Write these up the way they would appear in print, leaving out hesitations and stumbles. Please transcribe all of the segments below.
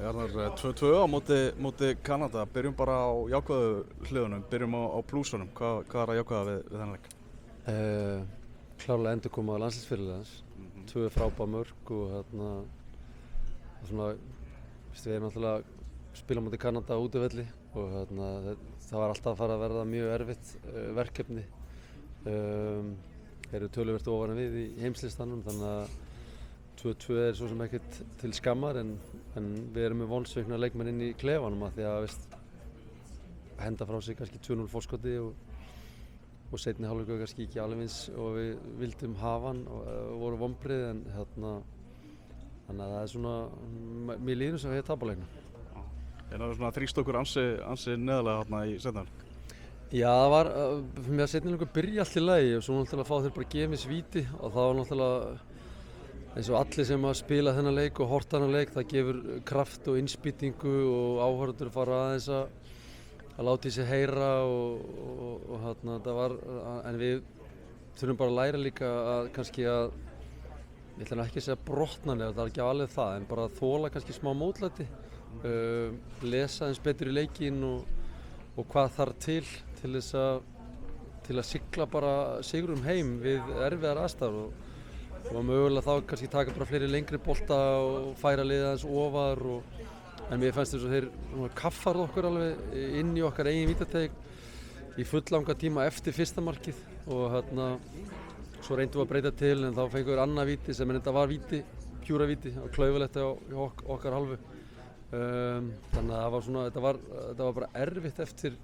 Jarðar 2-2 á móti Kanada. Byrjum bara á jákvæðu hliðunum, byrjum á plúsunum. Hvað að jákvæða við þennan leik? Klárlega endurkoma á landsliðsfyrirliðans. 2 frábær mörk og svona, við erum náttúrulega spila á móti Kanada á útivelli og það var alltaf að fara að verða mjög erfitt verkefni. Eru töluvert ofar en við í heimslistanum, þannig að 2-2 er svo sem ekkert til skammar en við erum með vonsvikna leikmenn inn í klefanum af því að henda frá sig kannski 2-0 forskoti og seinni hálfleikur kannski ekki alveg eins og við vildum hafa hann og voru vonbrigði en þannig að það er svona, mér líður sem við tapa leiknum. Það er svona þrýst okkur ansi neðarlega þarna í seinni hálfleik. Já, það var, fyrir mig að seinni hálfleikur byrja allt í lagi og svo náttúrulega fá þeir bara gefins víti og það var náttúrulega eins og allir sem að spila þennan leik og horta þennan leik, það gefur kraft og innspýtingu og áhorfendur fara aðeins að láta í sig heyra og það var, en við þurfum bara að læra líka að kannski að, ég ætla ekki að segja brotnanlega, það er ekki alveg það, en bara að þola kannski smá mótlæti, lesa eins betur í leikinn og hvað þarf til að sigla bara sigrum heim við erfiðar aðstæður og mögulega þá kannski taka bara fleiri lengri bolta og færa liðið aðeins ofar en mér fannst þess að þeir kaffarðu okkur alveg inn í okkar eigin vítateig í fulllanga tíma eftir fyrsta markið og svo reyndum við að breyta til en þá fengum við annað víti sem þetta var víti, pjúra víti og klaufalegt á okkar halvu. Þannig að það var svona, þetta var bara erfitt eftir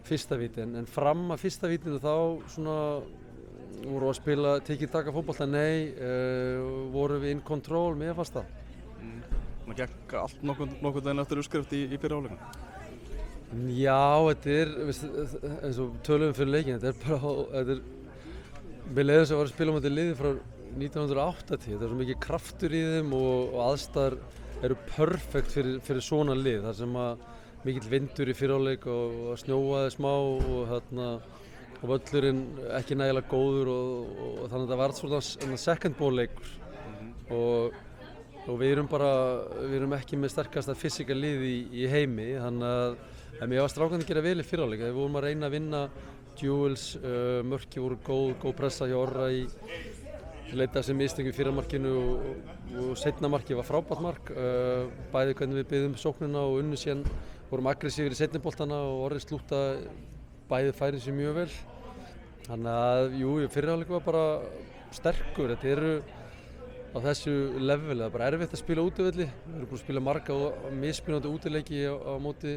fyrsta víti en fram að fyrsta vítinu þá svona voru að spila tiki-taka fótbolta, nei, voru við in control, mér fannst það. Það gekk allt nokkurn veginn eftir uppskrift í fyrri hálfleiknum? Já, þetta er, eins og tölum fyrir leikin, þetta er við leiðum sem var að spila á móti liði frá 1980, þetta er svo mikið kraftur í þeim og aðstæður eru perfekt fyrir svona lið, þar sem að mikill vindur í fyrri hálfleik og snjóaði smá og völlurinn ekki nægilega góður og þannig að það var svona second ball leikur og við erum ekki með sterkasta fysikal lið í heimi þannig að mér var strákandi að gera vel í fyrri hálfleik. Við vorum að reyna að vinna duels, mörki voru góð pressa hjá Orra í leita sem mistöngum í fyrra markinu og seinna markið var frábært mark, bæði hvernig við byggðum sóknina og unnu síðan vorum aggressífir í seinni boltana og Orri slúta bæði færin sér mjög vel. Þannig að fyrri hálfleikur var bara sterkur. Þetta eru á þessu leveli, það er bara erfitt að spila útivelli. Við erum búin að spila marga og mismunandi útileiki á móti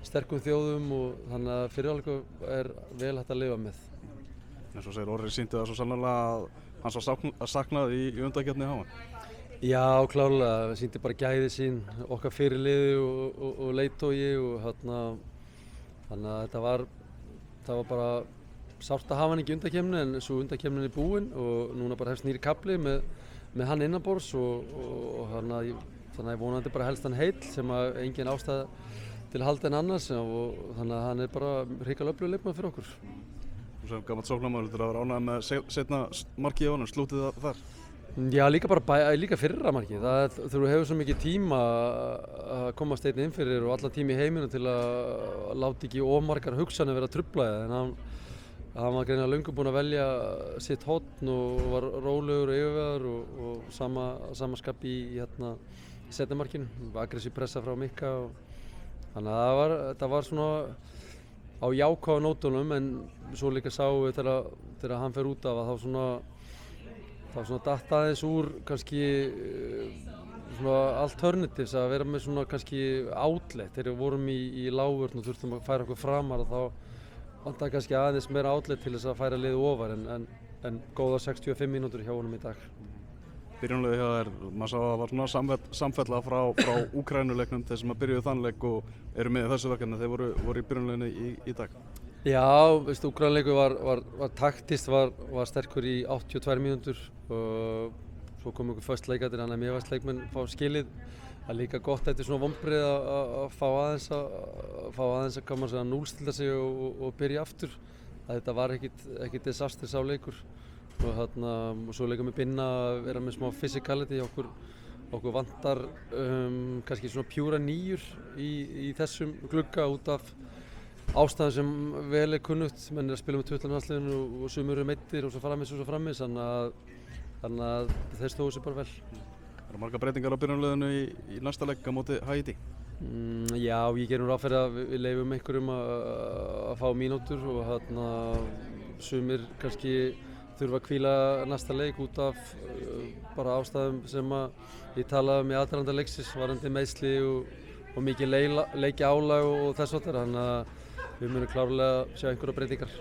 sterkum þjóðum og þannig að fyrri hálfleikur er vel hægt að lifa með. Eins og segir Orri sýndi það svo sannarlega að hans var saknað í undankeppni HM. Já, klárlega. Það sýndi bara gæði sín, okkar fyrirliði og leiðtogi og þannig að það var bara sárt að hafa hann ekki í undankeppninni en svo undankeppnin er búin og núna bara hefst nýri kafli með hann innanborðs og þannig að vonandi bara helst hann heill sem að engin ástæða til að halda en annars og þannig að hann er bara hrikalega öflugur leikmaður fyrir okkur. Þú sem gamall sóknarmaður, þú var ánægður með seinna markið á honum, slútið það þar? Já, líka fyrra markið. Þú hefur svo mikið tíma að komast einn inn fyrir og allan tíma í heiminu til að láta ekki of margar hugsanir vera truflaðið en hann var greinilega löngu búinn að velja sitt horn og var rólegur og yfirvegaður og sama skap í seinna markinu, aggressív pressa frá Mikka þannig að þetta var svona á jákvæðu nótunum en svo líka sáum við þegar hann fer út af að þá svona datt aðeins úr kannski svona alternatives að vera með svona kannski outlet þegar við vorum í lágvörn og þurftum að færa okkur framar og þá vantaði kannski aðeins meira outlet til þess að færa liðið ofar en góða 65 mínútur hjá honum í dag. Byrjunarliðið hjá þér, maður sá að það var svona samfella frá Úkraínuleiknum þeir sem að byrjuðu þann leik og eru með þessu verkefni, þeir voru í byrjunarliðinu í dag. Já, Úkraínuleikur var taktist, var sterkur í 82 mínútur og svo kom einhver föst leikættir, þannig að mér varst leikmenn fá skilið. Það er líka gott eftir svona vonbrigði að fá aðeins að koma að núllstilta sig og byrja aftur. Þetta var ekkit disaster sá leikur og svo leikum við Binna að vera með smá physicality hjá okkur vantar kannski svona pjúra nýjur í þessum glugga út af ástæðum sem vel er kunnugt. Menn að spila með 12 landsliðinu og sumur eru meiddir og svo framvegis, þannig að þeir stóðu sig bara vel. Það eru margar breytingar á byrjunarliðinu í næsta leik á móti Haítí. Já, ég gerum ráð fyrir að við leyfum einhverjum að fá mínútur og sumir kannski þurfa að hvíla næsta leik út af bara ástæðum sem ég talaði um í aðdraganda leiksins varðandi meiðsli og mikið leikjaálag og þess háttar, þannig að við munum klárlega sjá einhverjar breytingar.